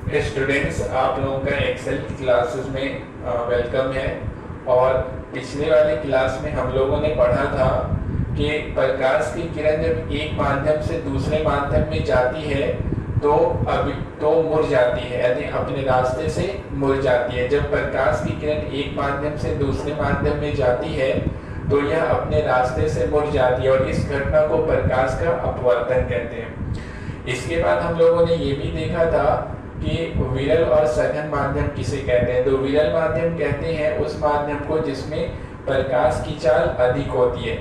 Students, आप लोगों का एक्सेल की क्लासेस में वेलकम है। और पिछले वाले क्लास में हम लोगों ने पढ़ा था कि प्रकाश की किरण जब एक माध्यम से दूसरे माध्यम में जाती है तो अभी तो मुड़ जाती है, यानी अपने रास्ते से मुड़ जाती है। जब प्रकाश की किरण एक माध्यम से दूसरे माध्यम में जाती है तो यह अपने रास्ते से मुड़ जाती है और इस घटना को प्रकाश का अपवर्तन कहते हैं। इसके बाद हम लोगों ने ये भी देखा था कि विरल और सघन माध्यम किसे कहते हैं। तो विरल माध्यम कहते हैं उस माध्यम को जिसमें प्रकाश की चाल अधिक होती है,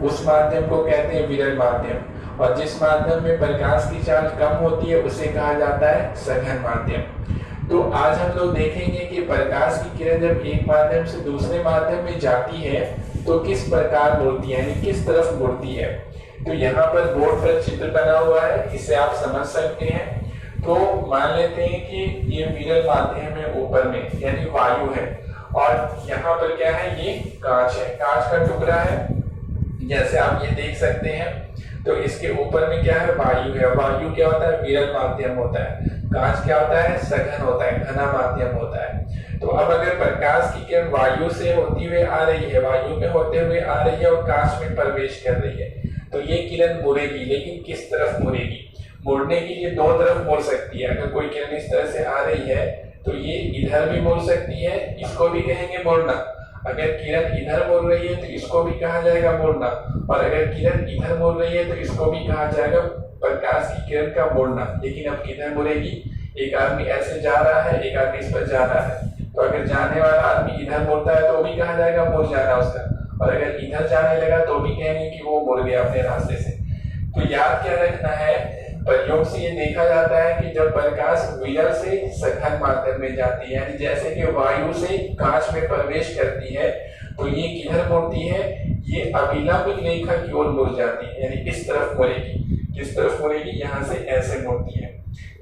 उस माध्यम को कहते हैं विरल माध्यम। और जिस माध्यम में प्रकाश की चाल कम होती है उसे कहा जाता है सघन माध्यम। तो आज हम लोग देखेंगे कि प्रकाश की किरण जब एक माध्यम से दूसरे माध्यम में जाती है तो किस प्रकार मुड़ती है, यानी किस तरफ मुड़ती है। तो यहाँ पर बोर्ड पर चित्र बना हुआ है, इसे आप समझ सकते हैं। तो मान लेते हैं कि ये विरल माध्यम है, ऊपर में यानी वायु है, और यहाँ पर क्या है, ये कांच है, कांच का टुकड़ा है जैसे आप ये देख सकते हैं। तो इसके ऊपर में क्या है, वायु है। वायु क्या होता है, विरल माध्यम होता है। कांच क्या होता है, सघन होता है, घना माध्यम होता है। तो अब अगर प्रकाश की किरण वायु से होती हुई आ रही है, वायु में होते हुए आ रही है और कांच में प्रवेश कर रही है, तो ये किरण मुड़ेगी। लेकिन किस तरफ मुड़ेगी? मुड़ने के लिए दो तरफ मुड़ सकती है। अगर कोई किरण इस तरह से आ रही है तो ये इधर भी मुड़ सकती है, इसको भी कहेंगे मुड़ना। अगर किरण इधर मुड़ रही है तो इसको भी कहा जाएगा मुड़ना, और अगर किरण इधर मुड़ रही है तो इसको भी कहा जाएगा प्रकाश की किरण का मुड़ना। लेकिन अब किधर मुड़ेगी? एक आदमी ऐसे जा रहा है, एक आदमी इस पर जा रहा है, तो अगर जाने वाला आदमी इधर मुड़ता है तो भी कहा जाएगा मुड़ जाना उसका, और अगर इधर जाने लगा तो भी कहेंगे कि वो मुड़ गया अपने रास्ते से। तो याद क्या रखना है, प्रयोग से ये देखा जाता है कि जब प्रकाश विरल से सघन माध्यम में जाती है, यानी जैसे कि वायु से कांच में प्रवेश करती है, तो ये किधर मुड़ती है, ये अभिलंब रेखा की ओर मुड़ जाती है, यानी इस तरफ मुड़ेगी। किस तरफ मुड़ेगी? यहाँ से ऐसे मुड़ती है।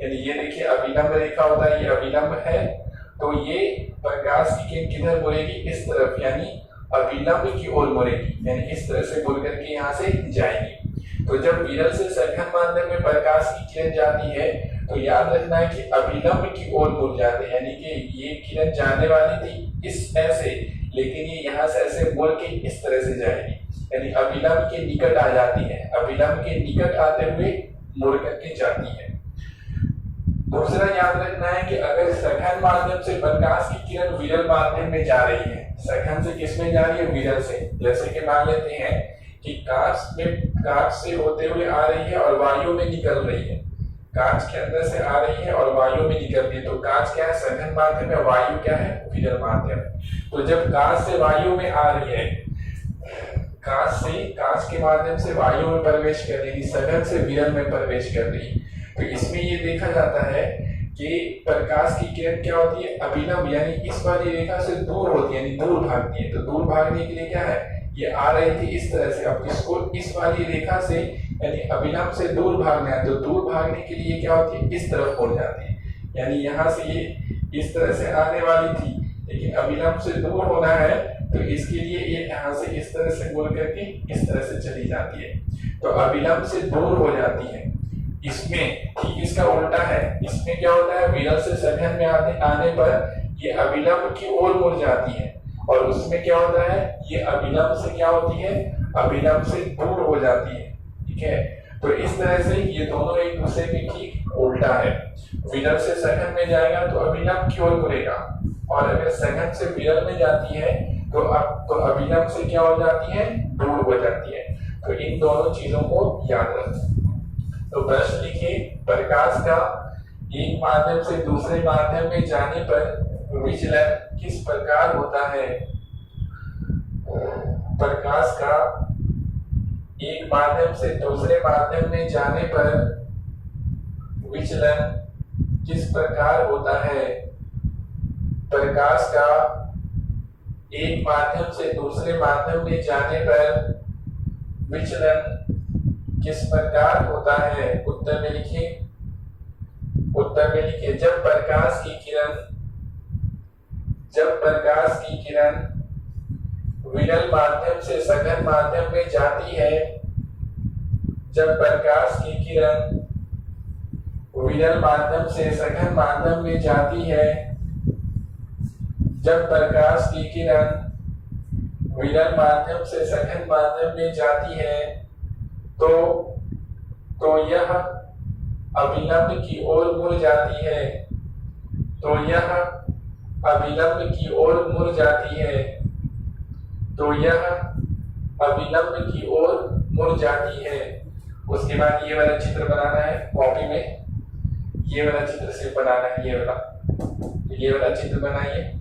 यानी ये देखिए अभिलंब रेखा होता है, ये अभिलंब है, तो ये प्रकाश की किरण किधर मुड़ेगी? इस तरफ, यानी अभिलंब की ओर मुड़ेगी, यानी इस तरह से मुड़ करके यहाँ से जाएगी। तो जब विरल से सघन माध्यम में प्रकाश की किरण जाती है तो याद रखना है कि अभिलंब की ओर मुड़ जाते हैं, यानी कि ये किरण जाने वाली थी इस ऐसे, लेकिन ये यहाँ से ऐसे मुड़ के इस तरह से जाएगी, यानी अभिलंब के निकट आ जाती है। अभिलंब के निकट आते हुए मुड़ करके जाती है। दूसरा याद रखना है कि अगर सघन माध्यम से प्रकाश की किरण विरल माध्यम में जा रही है, सघन से किस में जा रही है? विरल से। जैसे कि मान लेते हैं कि कांच से होते हुए आ रही है और वायु में निकल रही है, कांच के अंदर से आ रही है और वायु में निकल रही है। तो कांच क्या है? सघन माध्यम है, वायु क्या है? विरल माध्यम। तो जब कांच से वायु में आ रही है, कांच के माध्यम से वायु में प्रवेश कर रही है, सघन से विरल में प्रवेश कर रही है, तो इसमें ये देखा जाता है कि प्रकाश की किरण क्या होती है? अभिलंब, यानी इस वाली रेखा से दूर होती है, यानी दूर भागती है। तो दूर भागने के लिए क्या है, ये आ रही थी इस तरह से, अब इसको इस वाली रेखा से यानी अभिलंब से दूर भागना है, तो दूर भागने के लिए क्या होती है? इस तरफ मुड़ जाती है। यानी यहाँ से ये इस तरह से आने वाली थी, लेकिन अभिलंब से दूर होना है, तो इसके लिए ये यहाँ से इस तरह से मुड़ करके इस तरह से चली जाती है, तो अभिलंब से दूर हो जाती है। इसमें ठीक इसका उल्टा है, इसमें क्या होता है, विरल से सघन में आने पर ये अभिलंब की ओर मुड़ जाती है, और उसमें क्या होता है, ये अभिलंब से क्या होती है, अभिलंब से दूर हो जाती है। ठीक है, तो इस तरह से ये दोनों एक दूसरे के ठीक उल्टा है। विरल से सघन में जाएगा तो अभिलंब की ओर मुड़ेगा, और अगर सघन से विरल में जाती है तो अभिलंब से क्या हो जाती है, दूर हो जाती है। तो इन दोनों चीजों को याद रखें। तो प्रश्न लिखिए, प्रकाश का एक माध्यम से दूसरे माध्यम में जाने पर विचलन किस प्रकार होता है? प्रकाश का एक माध्यम से दूसरे माध्यम में जाने पर विचलन किस प्रकार होता है? प्रकाश का एक माध्यम से दूसरे माध्यम में जाने पर विचलन किस प्रकार होता है? उत्तर में लिखिए, जब प्रकाश की किरण विरल माध्यम से सघन माध्यम में जाती है, जब प्रकाश की किरण विरल माध्यम से सघन माध्यम में जाती है। जब प्रकाश की किरण विरल माध्यम से सघन माध्यम में जाती है तो यह अभिलंब की ओर मुड़ जाती है। तो यह अभिलंब की ओर मुड़ जाती है। तो यह अभिलंब की ओर मुड़ जाती है। उसके बाद ये वाला चित्र बनाना है कॉपी में, ये वाला चित्र से बनाना है। ये वाला चित्र बनाइए,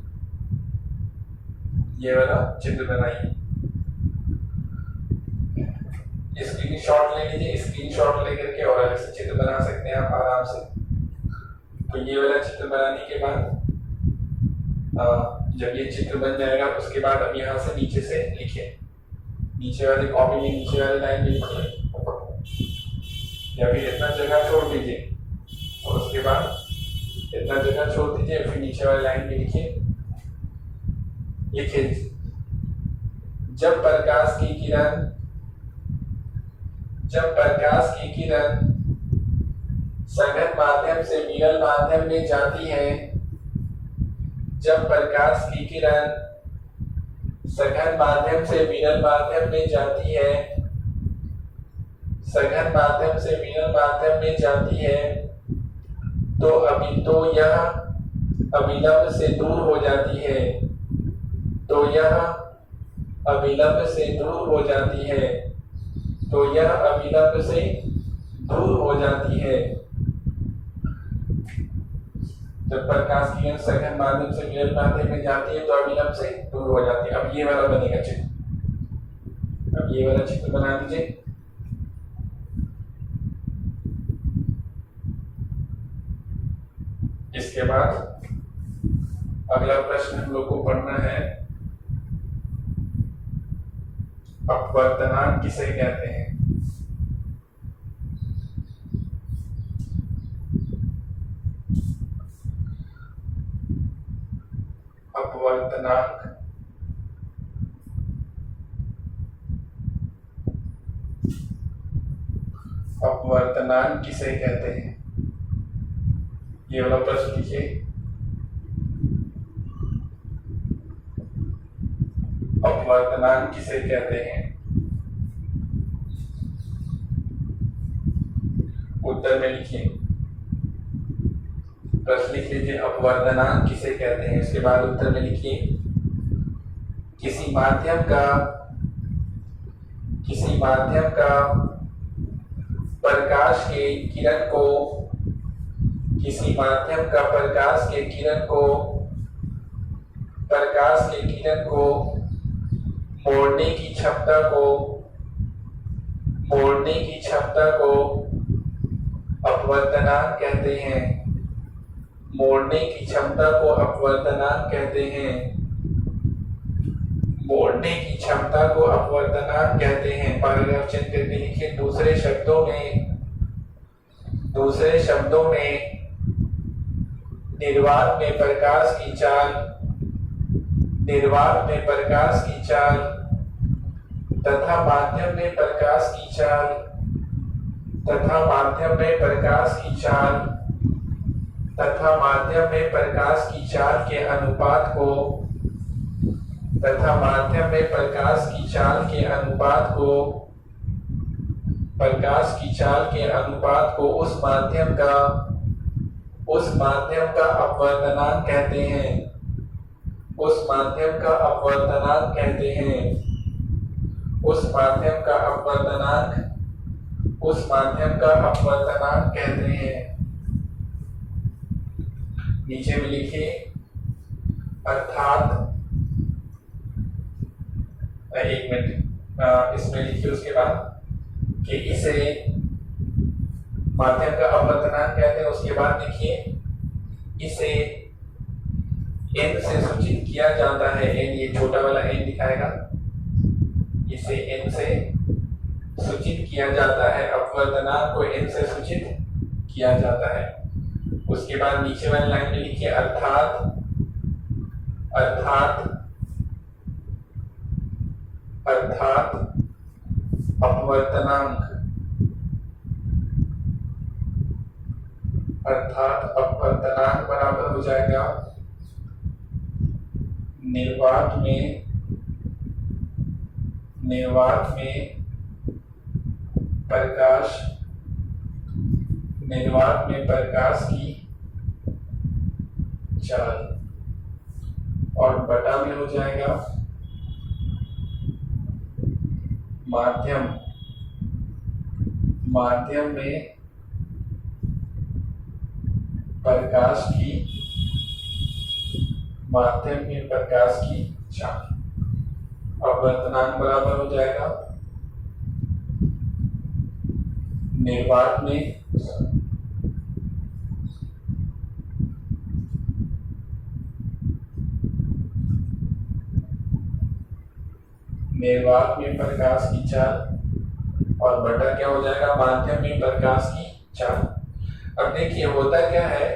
ये वाला चित्र बनाइए। स्क्रीनशॉट ले लीजिए, स्क्रीनशॉट लेकर के और अलग से चित्र बना सकते हैं आप आराम से। तो ये वाला चित्र बनाने के बाद जब ये चित्र बन जाएगा तो उसके बाद अब यहाँ से नीचे से लिखिए, नीचे वाली कॉपी में नीचे वाली लाइन में लिखिए या फिर इतना जगह छोड़ दीजिए और उसके बाद इतना जगह छोड़ दीजिए फिर नीचे वाली लाइन में लिखिए। जब प्रकाश की किरण सघन माध्यम से विरल माध्यम में जाती है। जब प्रकाश की किरण सघन माध्यम से विरल माध्यम में जाती है। सघन माध्यम से विरल माध्यम में जाती है तो यह अभिलंब से दूर हो जाती है। तो यह अभिलंब से दूर हो जाती है। तो यह अभिलंब से दूर हो जाती है। जब प्रकाश की किरण सघन माध्यम से विरल माध्यम में जाती है तो अभिलंब से दूर हो जाती है। अब ये वाला बनेगा चित्र। अब ये वाला चित्र बना दीजिए। इसके बाद अगला प्रश्न हम लोग को पढ़ना है, अपवर्तनांक किसे कहते हैं। अपवर्तनांक अपवर्तनांक किसे कहते हैं, ये वाला प्रश्न लिखिए। अपवर्तनांक किसे कहते हैं, उत्तर में लिखिए। प्रश्न लिख लीजिए, अपवर्तनांक किसे कहते हैं। इसके बाद उत्तर में लिखिए, किसी माध्यम का प्रकाश के किरण को किसी माध्यम का प्रकाश के किरण को मोड़ने की क्षमता को अपवर्तनांक कहते हैं। मोड़ने की क्षमता को अपवर्तनांक कहते हैं। मोड़ने की क्षमता को अपवर्तनांक कहते हैं। पैराग्राफ चिन्ह करके लिखिए। दूसरे शब्दों में निर्वात में प्रकाश की चाल तथा माध्यम में प्रकाश की चाल तथा माध्यम में प्रकाश की चाल के अनुपात को उस माध्यम का अपवर्तनांक कहते हैं। उस माध्यम का अपवर्तनांक कहते हैं। नीचे में लिखिए, अर्थात एक मिनट इसमें लिखिए। उसके बाद कि इसे माध्यम का अपवर्तनांक कहते हैं। उसके बाद लिखिए, इसे n से सूचित किया जाता है। n, ये छोटा वाला n दिखाएगा। इसे n से सूचित किया जाता है। अपवर्तनांक को n से सूचित किया जाता है। उसके बाद नीचे वाली लाइन में लिखिए, अर्थात अर्थात अपवर्तनांक बराबर हो जाएगा निर्वात में प्रकाश की चाल और बटा में हो जाएगा माध्यम में प्रकाश की चाल। अपवर्तनांक बराबर हो जाएगा निर्वात में प्रकाश की चाल और बटा क्या हो जाएगा माध्यम में प्रकाश की चाल। अब देखिए होता क्या है,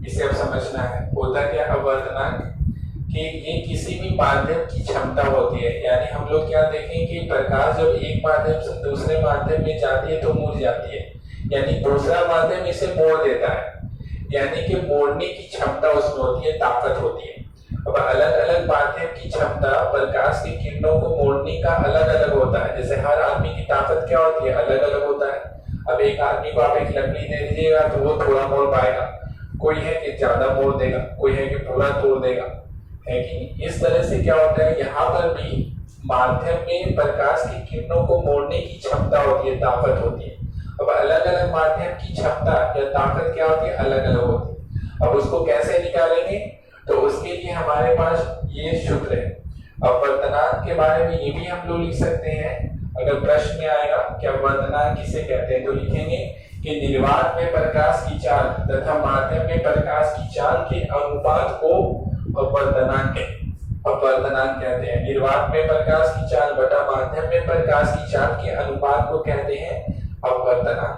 इसे अब समझना है। होता क्या अपवर्तनांक कि ये किसी भी माध्यम की क्षमता होती है। यानी हम लोग क्या देखें कि प्रकाश जब एक माध्यम से दूसरे माध्यम में जाती है तो मुड़ जाती है, यानी दूसरा माध्यम इसे मोड़ देता है, यानी कि मोड़ने की क्षमता उसमें होती है, ताकत होती है। अब अलग अलग माध्यम की क्षमता प्रकाश की किरणों को मोड़ने का अलग अलग होता है। जैसे हर आदमी की ताकत क्या होती है, अलग अलग होता है। अब एक आदमी को आप एक लकड़ी दे दीजिएगा तो वो थोड़ा मोड़ पाएगा, कोई है कि ज्यादा मोड़ देगा, कोई है कि पूरा तोड़ देगा, है कि नहीं। इस तरह से क्या होता है, यहाँ पर भी माध्यम में प्रकाश की किरणों को मोड़ने की क्षमता होती है, ताकत होती है। अब अलग अलग माध्यम की क्षमता या ताकत क्या होती है, अलग अलग होती है। अब उसको कैसे निकालेंगे, तो उसके लिए हमारे पास ये सूत्र है। अपवर्तनांक के बारे में ये भी हम लोग लिख सकते हैं, अगर प्रश्न में आएगा कि अपवर्तनांक किसे कहते हैं तो लिखेंगे कि निर्वात में प्रकाश की चाल तथा माध्यम में प्रकाश की चाल के अनुपात को अपवर्तनांक कहते हैं। निर्वात में प्रकाश की चाल बटा माध्यम में प्रकाश की चाल के अनुपात को कहते हैं अपवर्तनांक।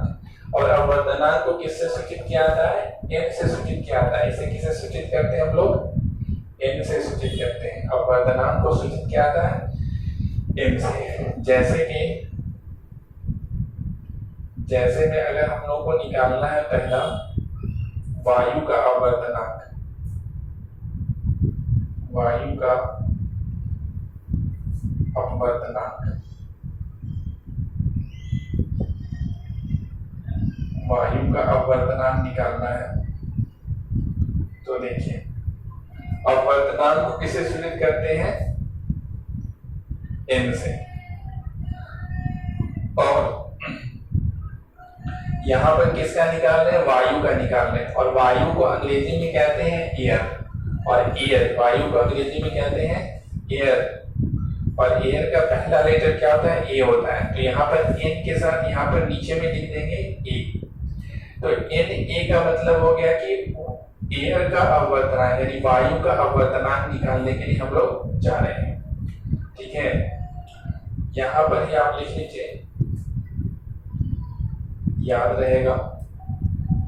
और अपवर्तनांक को किससे सूचित किया जाता है, n से सूचित किया जाता है। इसे किसे सूचित करते हैं हम लोग, n से सूचित करते हैं। अपवर्तनांक को सूचित किया जाता है n से। जैसे में अगर हम लोग को निकालना है पहला वायु का अपवर्तनांक, वायु का अपवर्तनांक निकालना है तो देखिए अपवर्तनांक को किसे सूचित करते हैं, n से। और यहाँ पर किसका निकाल रहे हैं, वायु का निकाल रहे हैं। और वायु को अंग्रेजी में कहते हैं एयर, और एयर वायु को अंग्रेजी में कहते हैं एयर। और एयर का पहला लेटर क्या होता है, ए होता है। तो यहाँ पर n के साथ यहाँ पर नीचे में लिख देंगे ए। तो n ए का मतलब हो गया कि एयर का अपवर्तनांक यानी वायु का अपवर्तनांक निकालने के लिए हम लोग जा रहे हैं। ठीक है, यहाँ पर ही आप लिख लीजिए, याद रहेगा।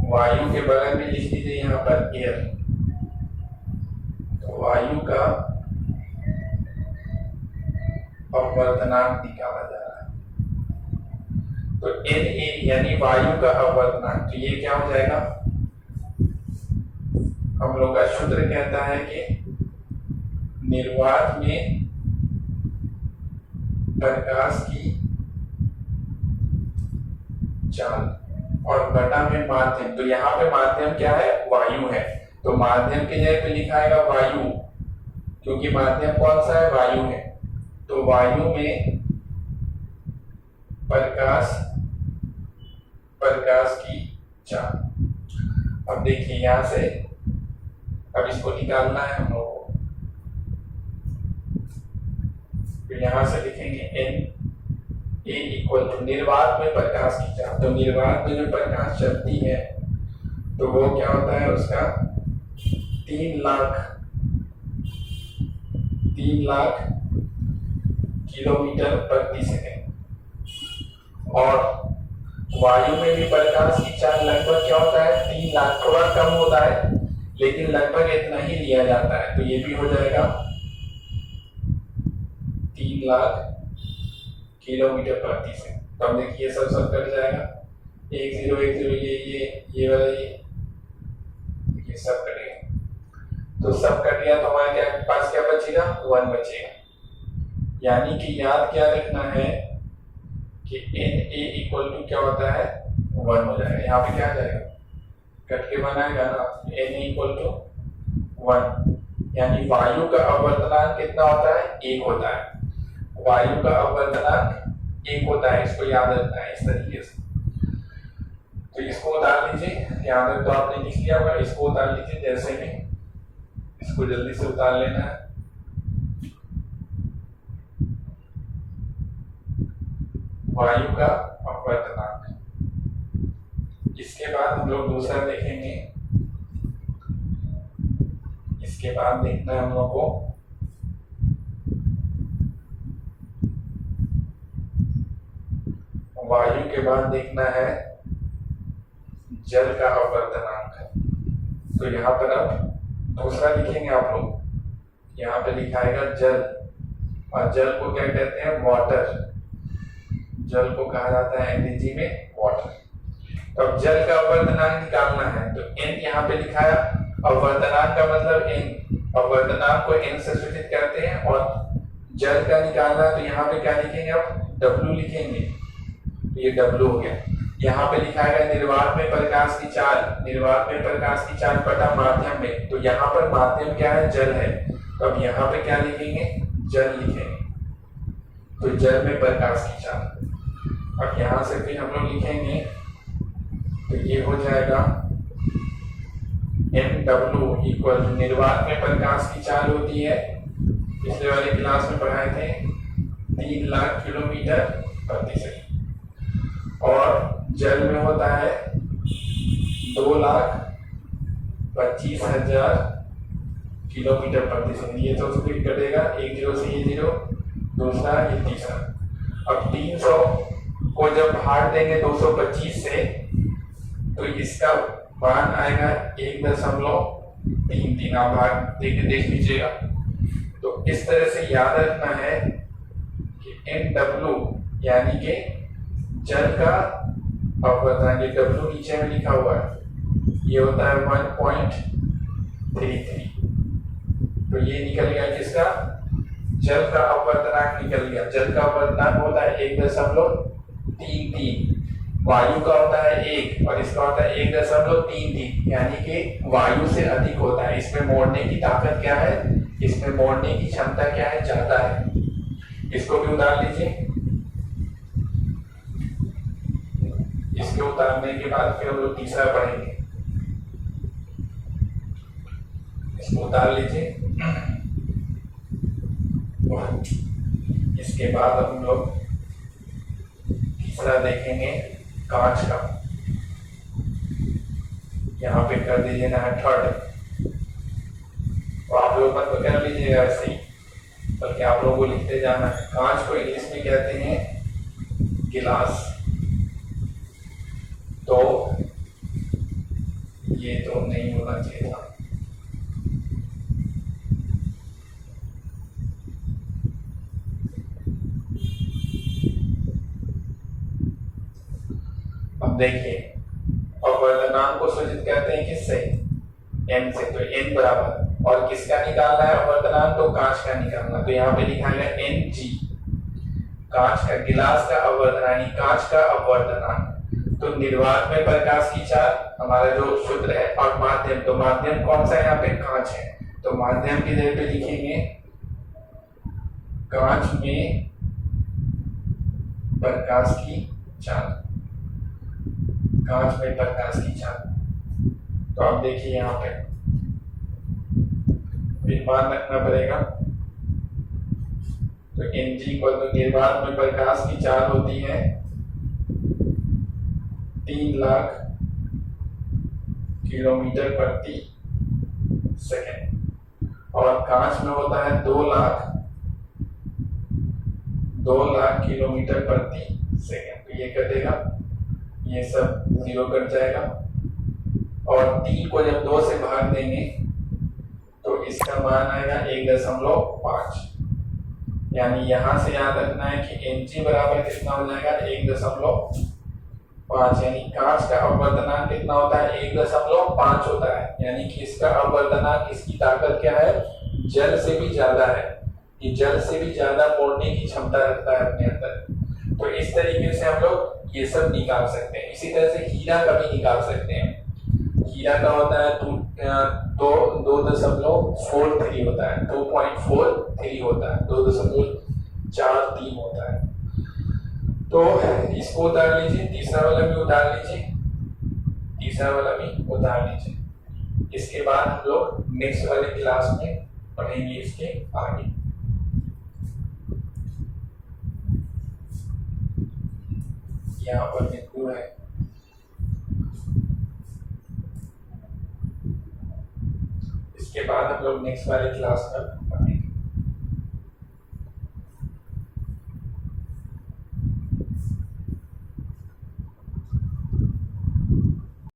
वायु के बगल में लिख लीजिए यहाँ पर एयर। तो वायु का अपवर्तनांक निकाला जा रहा है, तो एन ए यानी वायु का अपवर्तनांक। तो ये क्या हो जाएगा, हम लोग का सूत्र कहता है कि निर्वात में प्रकाश की चाल और बटा में माध्यम। तो यहाँ पे माध्यम क्या है, वायु है। तो माध्यम के जगह पे लिखा है वायु, क्योंकि माध्यम कौन सा है, वायु है। तो वायु में प्रकाश की चाल। अब देखिए यहां से अब इसको निकालना है हम लोगों को। तो यहां से लिखेंगे n ए इक्वल टू निर्वात में प्रकाश की चाल। तो निर्वात में जो प्रकाश चलती है तो वो क्या होता है, उसका 3 लाख किलोमीटर प्रति सेकंड। और वायु में भी प्रकाश की चाल लगभग क्या होता है, 3 लाख, थोड़ा कम होता है लेकिन लगभग इतना ही लिया जाता है। तो ये भी हो जाएगा 3 लाख किलोमीटर प्रति सेकंड। तो अब देखिए सब कट जाएगा, 1 0 1 0 ये वाला ये सब कटेगा, तो सब कट गया तो हमारे पास क्या बचेगा, 1 बचेगा। यानी कि याद क्या रखना है कि Na इक्वल टू क्या होता है, 1 हो जाएगा। यहाँ पे क्या आ जाएगा, कट के बनाएगा ना, Na इक्वल टू 1, यानी वायु का अपवर्तनांक कितना होता है, 1 होता है। वायु का अपवर्तनांक 1 होता है, इसको याद रखना है इस तरीके से। तो इसको उतार लीजिए, यहाँ तक तो आपने लिख लिया होगा, इसको उतार लीजिए जैसे में, इसको जल्दी से उतार लेना है। वायु का अपवर्तनांक, इसके बाद हम लोग दूसरा देखेंगे। इसके बाद देखना है हम लोग को वायु के बाद देखना है जल का अपवर्तनांक। तो यहाँ पर अब दूसरा लिखेंगे आप लोग, यहाँ पे लिखाएगा जल, और जल को क्या कहते हैं, वाटर। जल को कहा जाता है अंग्रेजी में वाटर। तो अब जल का अपवर्तनांक निकालना है, तो n यहाँ पे लिखाया, अपवर्तनांक का मतलब n, अपवर्तनांक को n से सूचित करते हैं, और जल का निकालना है तो यहाँ पे क्या लिखेंगे, अब W लिखेंगे, ये W हो गया। यहाँ पे लिखा है निर्वात में प्रकाश की चाल, निर्वात में प्रकाश की चाल बटा माध्यम में, तो यहाँ पर माध्यम क्या है, जल है, तो अब यहाँ पे क्या लिखेंगे, जल लिखेंगे, तो जल में प्रकाश की चाल। अब यहाँ से फिर हम लोग लिखेंगे, तो ये हो जाएगा MW इक्वल, निर्वात में प्रकाश की चाल होती है, पिछले वाले क्लास में पढ़ाए थे, 3 लाख किलोमीटर प्रति सेकंड, और जल में होता है 2,25,000 किलोमीटर प्रति सेकंड। ये तो स्पीड कटेगा, एक 0 से ये 0, दूसरा ये तीसरा। अब 300 को जब भाग देंगे 225 से, तो इसका मान आएगा 1.33। आप भाग देख लीजिएगा। तो इस तरह से याद रखना है कि NW यानी कि जल का अपवर्तनांक, ये W नीचे में लिखा हुआ है, ये होता है 1.33। तो ये निकल गया किसका, जल का अपवर्तनांक निकल गया। जल का अपवर्तनांक होता है 1.33, वायु का होता है 1 और इसका होता है 1.33, यानी कि वायु से अधिक होता है। इसमें मोड़ने की ताकत क्या है, इसमें मोड़ने की क्षमता क्या है, ज्यादा है। इसको भी उतार लीजिए। इसके उतारने के बाद फिर हम लोग तीसरा पढ़ेंगे। इसको उतार लीजिए। इसके बाद हम लोग तीसरा देखेंगे कांच का। यहाँ पे कर दीजिए ना 3rd, तो आप लोग मत तो कर लीजिएगा ऐसे ही, बल्कि आप लोगों को लिखते जाना है। कांच को इंग्लिश में कहते हैं गिलास। तो ये तो नहीं होना चाहिए था। अब देखिए, अपवर्तनांक को सूचित करते हैं किससे, n से। तो n बराबर, और किसका निकालना है अपवर्तनांक, तो कांच का निकालना। तो यहाँ पे लिखा है Ng, कांच का, गिलास का अपवर्तनांक, कांच का अपवर्तनांक। तो निर्वात में प्रकाश की चाल हमारा जो सूत्र है, और माध्यम, तो माध्यम कौन सा है, यहाँ पे कांच है, तो माध्यम की जगह पे लिखेंगे कांच में प्रकाश की चाल, कांच में प्रकाश की चाल। तो आप देखिए यहाँ पे मान रखना पड़ेगा। तो Ng को, तो निर्वात में प्रकाश की चाल होती है 3 लाख किलोमीटर प्रति सेकेंड, और कांच में होता है 2 लाख किलोमीटर प्रति सेकेंड। तो ये कटेगा, ये सब 0 कट जाएगा, और 3 को जब 2 से भाग देंगे तो इसका मान आएगा 1.5। यानी यहां से याद रखना है कि Ng बराबर कितना हो जाएगा, 1. 5, यानी कांच का अपवर्तनांक कितना होता है? 1.5 होता है, यानी कि इसका अपवर्तनांक, इसकी ताकत क्या है? जल से भी ज्यादा है। ये जल से भी ज्यादा मोड़ने की क्षमता रखता है अपने अंदर। तो इस तरीके से हम लोग ये सब निकाल सकते हैं। इसी तरह से हीरा का भी निकाल सकते हैं। हीरा का होता है 2.43 होता है, 2.43 होता है, 2.43 होता है। तो इसको उतार लीजिए, तीसरा वाला भी उतार लीजिए, तीसरा वाला भी उतार लीजिए। इसके बाद हम लोग नेक्स्ट वाले क्लास में पढ़ेंगे इसके आगे। यहाँ पर बिंदु है, इसके बाद हम लोग नेक्स्ट वाले क्लास में